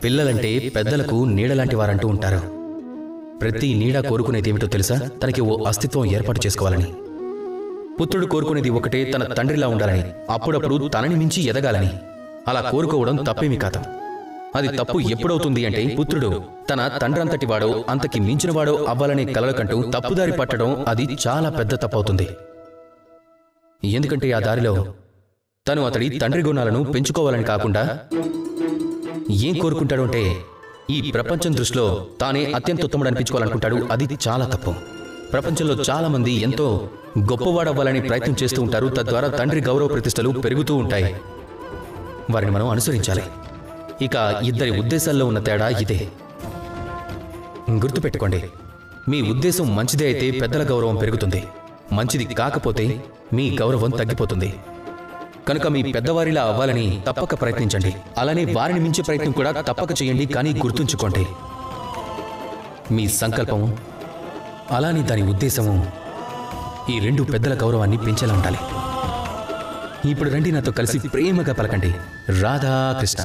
పిల్లలంటే పెద్దలకు నీడలాంటి వారంటూ ఉంటారు. ప్రతి నీడ కోరుకునేది ఏమిటో తెలుసా? తనకి ఓ అస్తిత్వం ఏర్పాటు చేసుకోవాలని. పుత్రుడు కోరుకునేది ఒకటే, తన తండ్రిలా ఉండాలని, అప్పుడప్పుడు తనని మించి ఎదగాలని. అలా కోరుకోవడం తప్పేమీ కాదు. అది తప్పు ఎప్పుడవుతుంది అంటే, పుత్రుడు తన తండ్రంతటి వాడో అంతకి మించినవాడో అవ్వాలనే కలలు కంటూ తప్పుదారి పట్టడం అది చాలా పెద్ద తప్పవుతుంది. ఎందుకంటే ఆ దారిలో తను అతడి తండ్రి గుణాలను పెంచుకోవాలని కాకుండా ఏం కోరుకుంటాడు అంటే, ఈ ప్రపంచం దృష్టిలో తానే అత్యంత ఉత్తముడు అనిపించుకోవాలనుకుంటాడు. అది చాలా తప్పు. ప్రపంచంలో చాలా మంది ఎంతో గొప్పవాడవ్వాలని ప్రయత్నం చేస్తూ ఉంటారు. తద్వారా తండ్రి గౌరవ ప్రతిష్టలు పెరుగుతూ ఉంటాయి. వారిని మనం అనుసరించాలి. ఇక ఇద్దరి ఉద్దేశాల్లో ఉన్న తేడా ఇదే. గుర్తుపెట్టుకోండి, మీ ఉద్దేశం మంచిదే అయితే పెద్దల గౌరవం పెరుగుతుంది. మంచిది కాకపోతే మీ గౌరవం తగ్గిపోతుంది. కనుక మీ పెద్దవారిలా అవ్వాలని తప్పక ప్రయత్నించండి. అలానే వారిని మించే ప్రయత్నం కూడా తప్పక చేయండి. కానీ గుర్తుంచుకోండి, మీ సంకల్పము అలానే దాని ఉద్దేశము ఈ రెండు పెద్దల గౌరవాన్ని పెంచేలా ఉండాలి. ఇప్పుడు రండి, నాతో కలిసి ప్రేమగా పలకండి, రాధాకృష్ణ.